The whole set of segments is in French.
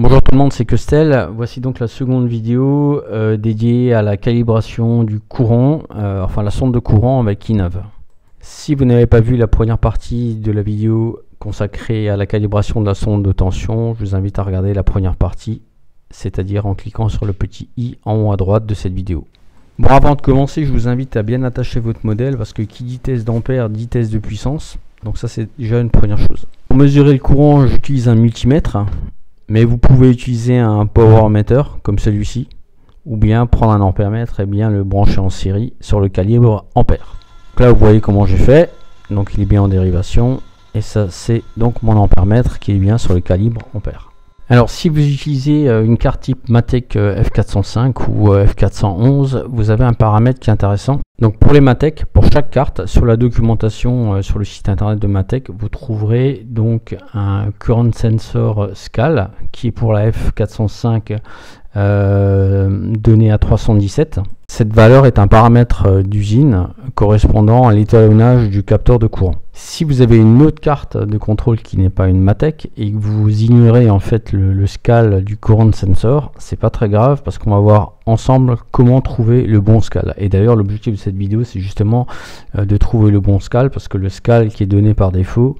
Bonjour tout le monde, c'est Costel. Voici donc la seconde vidéo dédiée à la calibration du courant, enfin la sonde de courant avec Inav. Si vous n'avez pas vu la première partie de la vidéo consacrée à la calibration de la sonde de tension, je vous invite à regarder la première partie, c'est-à-dire en cliquant sur le petit i en haut à droite de cette vidéo. Bon, avant de commencer, je vous invite à bien attacher votre modèle parce que qui dit test d'ampère dit test de puissance. Donc ça, c'est déjà une première chose. Pour mesurer le courant, j'utilise un multimètre. Mais vous pouvez utiliser un power meter comme celui-ci, ou bien prendre un ampèremètre et bien le brancher en série sur le calibre ampère. Donc là vous voyez comment j'ai fait, donc il est bien en dérivation, et ça c'est donc mon ampèremètre qui est bien sur le calibre ampère. Alors si vous utilisez une carte type Matek F405 ou F411, vous avez un paramètre qui est intéressant. Donc pour les Matek, pour chaque carte, sur la documentation sur le site internet de Matek, vous trouverez donc un current sensor SCAL qui est pour la F405 donné à 317. Cette valeur est un paramètre d'usine correspondant à l'étalonnage du capteur de courant. Si vous avez une autre carte de contrôle qui n'est pas une Matek et que vous ignorez en fait le SCAL du current sensor, c'est pas très grave parce qu'on va voir ensemble comment trouver le bon SCAL. Et d'ailleurs l'objectif de cette vidéo c'est justement de trouver le bon SCAL parce que le SCAL qui est donné par défaut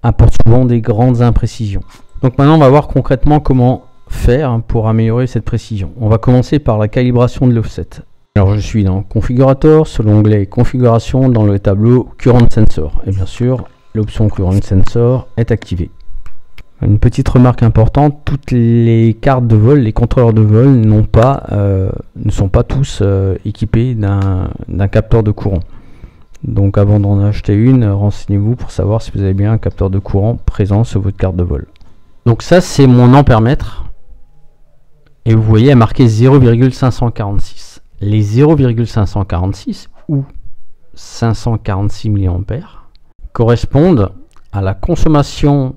apporte souvent des grandes imprécisions. Donc maintenant on va voir concrètement comment faire pour améliorer cette précision. On va commencer par la calibration de l'offset. Alors je suis dans configurator, sur l'onglet configuration dans le tableau current sensor et bien sûr l'option current sensor est activée. Une petite remarque importante, toutes les cartes de vol, les contrôleurs de vol ne sont pas tous équipés d'un capteur de courant. Donc avant d'en acheter une, renseignez-vous pour savoir si vous avez bien un capteur de courant présent sur votre carte de vol. Donc ça c'est mon ampèremètre et vous voyez marqué 0,546. Les 0,546 ou 546 mA correspondent à la consommation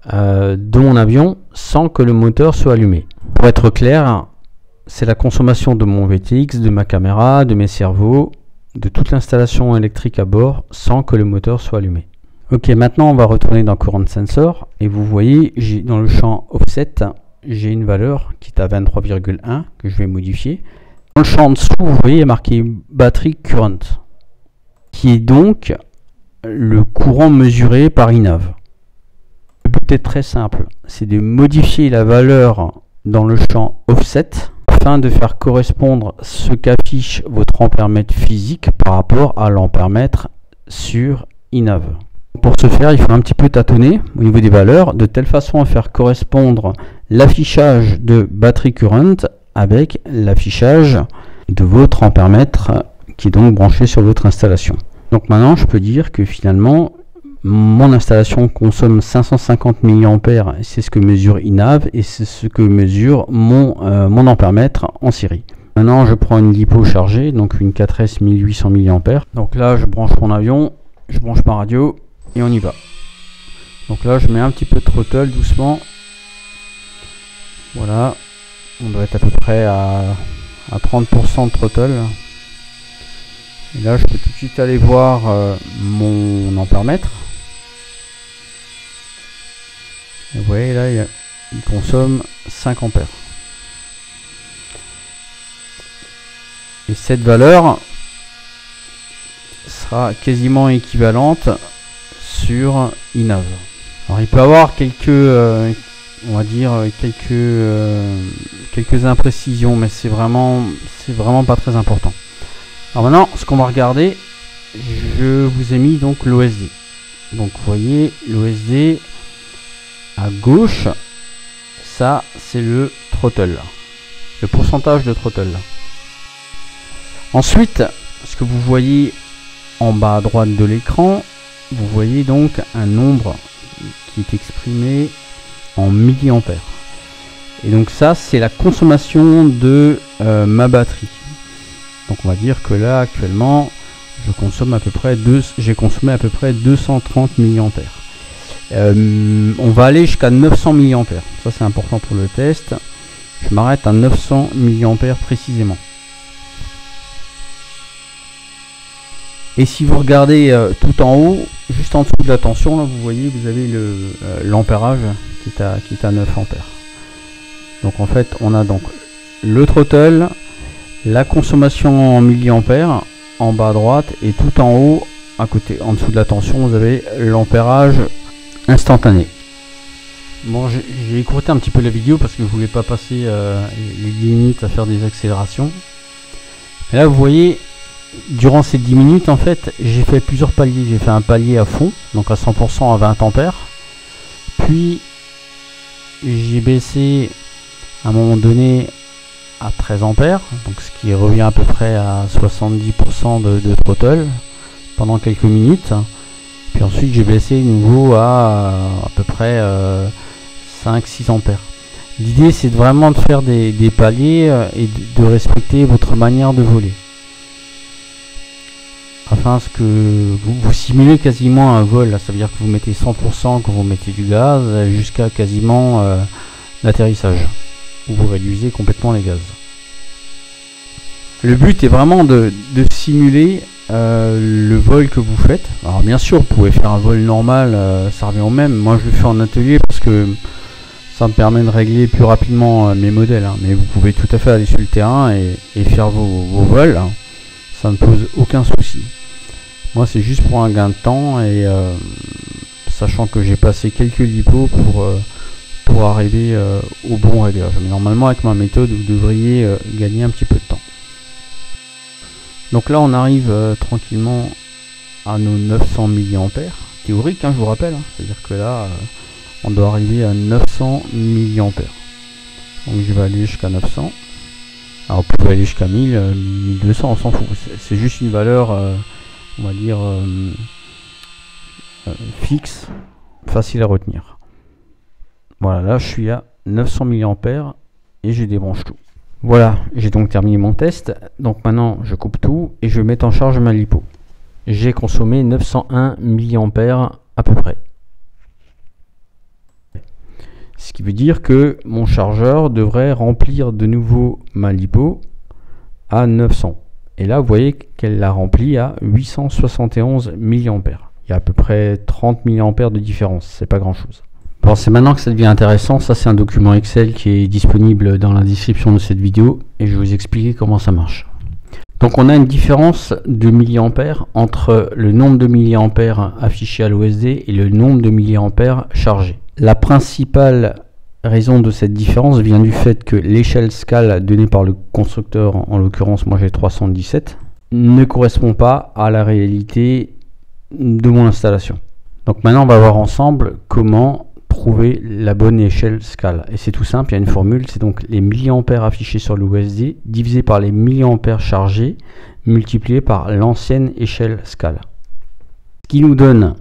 de mon avion sans que le moteur soit allumé. Pour être clair, c'est la consommation de mon VTX, de ma caméra, de mes servos, de toute l'installation électrique à bord sans que le moteur soit allumé. Ok, maintenant on va retourner dans Current Sensor et vous voyez dans le champ Offset, j'ai une valeur qui est à 23,1 que je vais modifier. Dans le champ en dessous, vous voyez, il y a marqué Battery Current, qui est donc le courant mesuré par Inav. Le but est très simple, c'est de modifier la valeur dans le champ Offset afin de faire correspondre ce qu'affiche votre ampèremètre physique par rapport à l'ampèremètre sur Inav. Pour ce faire, il faut un petit peu tâtonner au niveau des valeurs, de telle façon à faire correspondre l'affichage de Battery Current avec l'affichage de votre ampèremètre qui est donc branché sur votre installation. Donc maintenant je peux dire que finalement mon installation consomme 550 mA, c'est ce que mesure Inav et c'est ce que mesure mon ampèremètre en série. Maintenant je prends une LiPo chargée, donc une 4S 1800 mA. Donc là je branche mon avion, je branche ma radio et on y va. Donc là je mets un petit peu de throttle doucement. Voilà. On doit être à peu près à 30% de throttle. Et là, je peux tout de suite aller voir mon ampèremètre. Et vous voyez, là, il consomme 5 ampères. Et cette valeur sera quasiment équivalente sur Inav. Alors, il peut y avoir on va dire quelques imprécisions, mais c'est vraiment pas très important. Alors maintenant, ce qu'on va regarder, je vous ai mis donc l'OSD. Donc vous voyez l'OSD à gauche, ça c'est le throttle, le pourcentage de throttle. Ensuite, ce que vous voyez en bas à droite de l'écran, vous voyez donc un nombre qui est exprimé en milliampères. Et donc ça c'est la consommation de ma batterie. Donc on va dire que là actuellement je consomme j'ai consommé à peu près 230 milliampères. On va aller jusqu'à 900 milliampères. Ça c'est important pour le test. Je m'arrête à 900 milliampères précisément. Et si vous regardez tout en haut, juste en dessous de la tension, là, vous voyez, vous avez l'ampérage qui est à 9 ampères. Donc en fait on a donc le throttle, la consommation en milliampères en bas à droite, et tout en haut à côté, en dessous de la tension, vous avez l'ampérage instantané. Bon, j'ai écourté un petit peu la vidéo parce que je voulais pas passer les 10 minutes à faire des accélérations. Et là vous voyez, durant ces 10 minutes en fait j'ai fait plusieurs paliers. J'ai fait un palier à fond, donc à 100% à 20 ampères, puis j'ai baissé à un moment donné à 13 ampères, donc ce qui revient à peu près à 70% de throttle pendant quelques minutes. Puis ensuite j'ai baissé de nouveau à peu près 5-6 ampères. L'idée c'est vraiment de faire des paliers et de respecter votre manière de voler, afin que vous simulez quasiment un vol. Ça veut dire que vous mettez 100% quand vous mettez du gaz jusqu'à quasiment l'atterrissage, où vous réduisez complètement les gaz. Le but est vraiment de simuler le vol que vous faites. Alors bien sûr vous pouvez faire un vol normal, ça revient au même. Moi je le fais en atelier parce que ça me permet de régler plus rapidement mes modèles, hein. Mais vous pouvez tout à fait aller sur le terrain et faire vos vols, hein. Ça ne pose aucun souci. Moi c'est juste pour un gain de temps, et sachant que j'ai passé quelques lipos pour arriver au bon réglage. Mais normalement avec ma méthode vous devriez gagner un petit peu de temps. Donc là on arrive tranquillement à nos 900 mAh théorique, hein, je vous rappelle, hein. C'est-à-dire que là on doit arriver à 900 mAh. Donc je vais aller jusqu'à 900. Alors vous pouvez aller jusqu'à 1000, 1200, on s'en fout. C'est juste une valeur, on va dire, fixe, facile à retenir. Voilà, là je suis à 900 mAh et je débranche tout. Voilà, j'ai donc terminé mon test. Donc maintenant je coupe tout et je vais mettre en charge ma lipo. J'ai consommé 901 mAh à peu près. Ce qui veut dire que mon chargeur devrait remplir de nouveau ma lipo à 900. Et là vous voyez qu'elle l'a rempli à 871 mAh. Il y a à peu près 30 mAh de différence, c'est pas grand chose. Bon, c'est maintenant que ça devient intéressant. Ça c'est un document Excel qui est disponible dans la description de cette vidéo et je vais vous expliquer comment ça marche. Donc on a une différence de milliampères entre le nombre de milliampères affiché à l'OSD et le nombre de milliampères chargés. La principale raison de cette différence vient du fait que l'échelle SCAL donnée par le constructeur, en l'occurrence moi j'ai 317, ne correspond pas à la réalité de mon installation. Donc maintenant on va voir ensemble comment trouver la bonne échelle SCAL. Et c'est tout simple, il y a une formule, c'est donc les milliampères affichés sur l'OSD divisé par les milliampères chargés multiplié par l'ancienne échelle SCAL. Ce qui nous donne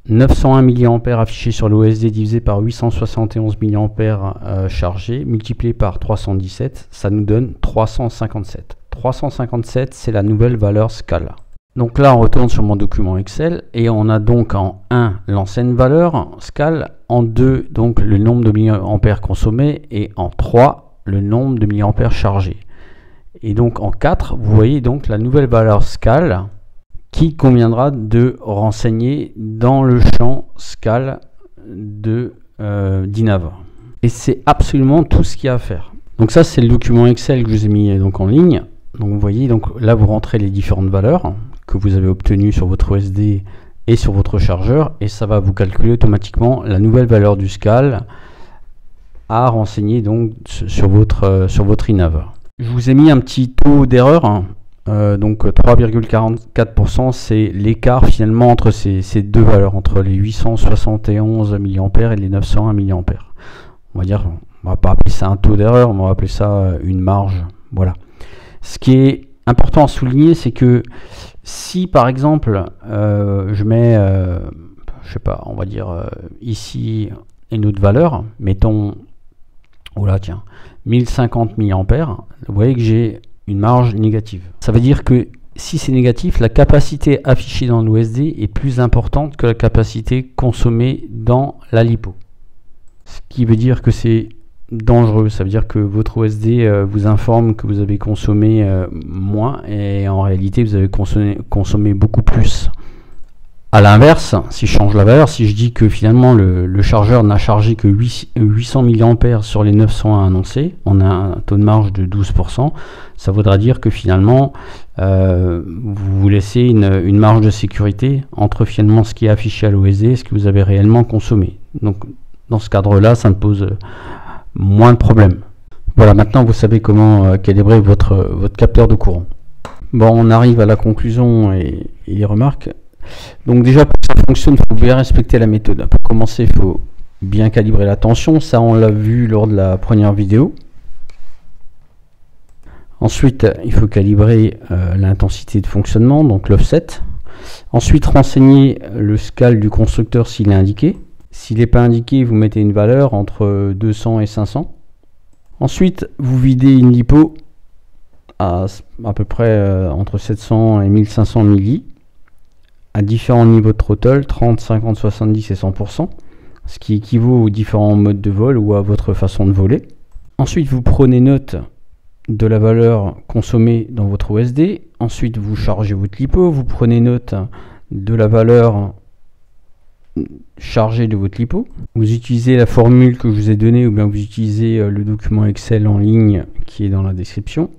901 mAh affichés sur l'OSD divisé par 871 mAh chargés multiplié par 317, ça nous donne 357. 357 c'est la nouvelle valeur SCAL. Donc là on retourne sur mon document Excel et on a donc en 1 l'ancienne valeur SCAL, en 2 donc le nombre de milliampères consommés et en 3 le nombre de milliampères chargés. Et donc en 4 vous voyez donc la nouvelle valeur SCAL qui conviendra de renseigner dans le champ SCAL d'Inav. Et c'est absolument tout ce qu'il y a à faire. Donc ça c'est le document Excel que je vous ai mis donc en ligne. Donc vous voyez, donc là vous rentrez les différentes valeurs que vous avez obtenues sur votre OSD et sur votre chargeur et ça va vous calculer automatiquement la nouvelle valeur du SCAL à renseigner donc sur votre Inav. Je vous ai mis un petit taux d'erreur, hein. Donc 3,44% c'est l'écart finalement entre ces deux valeurs, entre les 871 mAh et les 901 mAh. On va dire, on va pas appeler ça un taux d'erreur, on va appeler ça une marge. Voilà. Ce qui est important à souligner, c'est que si par exemple je mets, je sais pas, on va dire ici une autre valeur, mettons, oh là tiens, 1050 mAh, vous voyez que j'ai une marge négative. Ça veut dire que si c'est négatif, la capacité affichée dans l'OSD est plus importante que la capacité consommée dans la lipo. Ce qui veut dire que c'est dangereux. Ça veut dire que votre OSD vous informe que vous avez consommé moins et en réalité vous avez consommé beaucoup plus. À l'inverse, si je change la valeur, si je dis que finalement le chargeur n'a chargé que 800 mAh sur les 900 annoncés, on a un taux de marge de 12%, ça voudra dire que finalement vous laissez une marge de sécurité entre finalement ce qui est affiché à l'OSD et ce que vous avez réellement consommé. Donc dans ce cadre-là, ça me pose moins de problèmes. Voilà, maintenant vous savez comment calibrer votre capteur de courant. Bon, on arrive à la conclusion et les remarques. Donc déjà, pour que ça fonctionne, il faut bien respecter la méthode. Pour commencer, il faut bien calibrer la tension. Ça, on l'a vu lors de la première vidéo. Ensuite, il faut calibrer l'intensité de fonctionnement, donc l'offset. Ensuite, renseigner le scal du constructeur s'il est indiqué. S'il n'est pas indiqué, vous mettez une valeur entre 200 et 500. Ensuite, vous videz une lipo à peu près entre 700 et 1500 milli. À différents niveaux de throttle, 30, 50, 70 et 100%, ce qui équivaut aux différents modes de vol ou à votre façon de voler. Ensuite, vous prenez note de la valeur consommée dans votre OSD. Ensuite, vous chargez votre lipo, vous prenez note de la valeur chargée de votre lipo. Vous utilisez la formule que je vous ai donnée ou bien vous utilisez le document Excel en ligne qui est dans la description.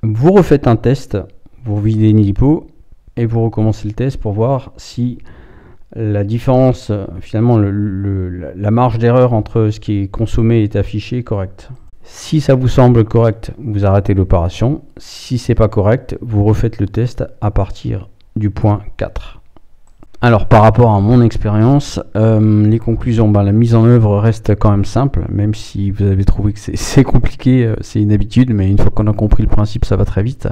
Vous refaites un test, vous videz une lipo et vous recommencez le test pour voir si la différence, finalement la marge d'erreur entre ce qui est consommé et affiché est correcte. Si ça vous semble correct, vous arrêtez l'opération. Si c'est pas correct, vous refaites le test à partir du point 4. Alors par rapport à mon expérience, les conclusions, la mise en œuvre reste quand même simple, même si vous avez trouvé que c'est compliqué, c'est une habitude, mais une fois qu'on a compris le principe, ça va très vite.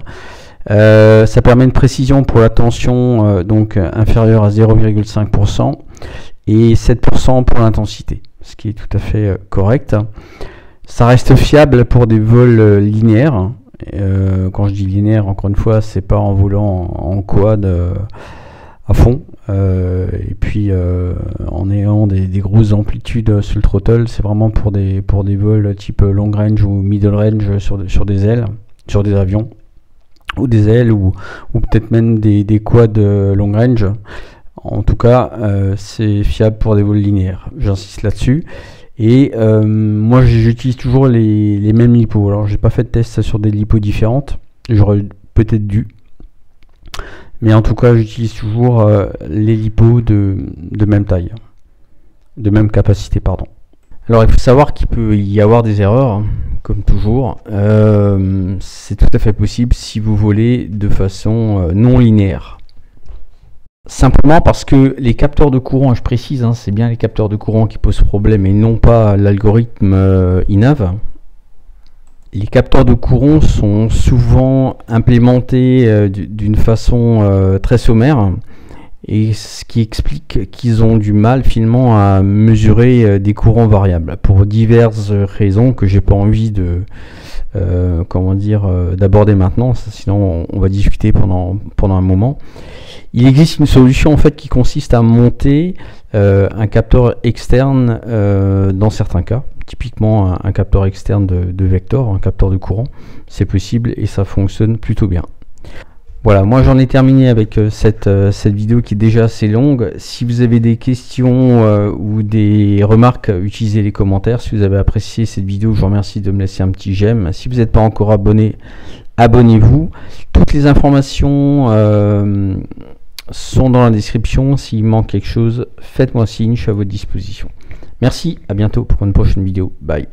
Ça permet une précision pour la tension donc inférieure à 0,5% et 7% pour l'intensité, ce qui est tout à fait correct. Ça reste fiable pour des vols linéaires. Quand je dis linéaire, encore une fois, c'est pas en volant en quad à fond et puis en ayant des grosses amplitudes sur le throttle. C'est vraiment pour des vols type long range ou middle range sur des ailes, sur des avions ou des ailes ou peut-être même des quads long range. En tout cas, c'est fiable pour des vols linéaires, j'insiste là-dessus. Et moi j'utilise toujours les mêmes lipos. Alors j'ai pas fait de test sur des lipos différentes, j'aurais peut-être dû, mais en tout cas j'utilise toujours les lipos de même taille, de même capacité, pardon. Alors il faut savoir qu'il peut y avoir des erreurs, comme toujours. C'est tout à fait possible si vous volez de façon non linéaire. Simplement parce que les capteurs de courant, je précise, c'est bien les capteurs de courant qui posent problème et non pas l'algorithme INAV. Les capteurs de courant sont souvent implémentés d'une façon très sommaire, et ce qui explique qu'ils ont du mal finalement à mesurer des courants variables pour diverses raisons que j'ai pas envie de d'aborder maintenant, sinon on va discuter pendant un moment. Il existe une solution en fait qui consiste à monter un capteur externe dans certains cas, typiquement un capteur externe de vecteur, un capteur de courant. C'est possible et ça fonctionne plutôt bien. Voilà, moi j'en ai terminé avec cette vidéo qui est déjà assez longue. Si vous avez des questions ou des remarques, utilisez les commentaires. Si vous avez apprécié cette vidéo, je vous remercie de me laisser un petit j'aime. Si vous n'êtes pas encore abonné, abonnez-vous. Toutes les informations sont dans la description. S'il manque quelque chose, faites-moi signe, je suis à votre disposition. Merci, à bientôt pour une prochaine vidéo. Bye.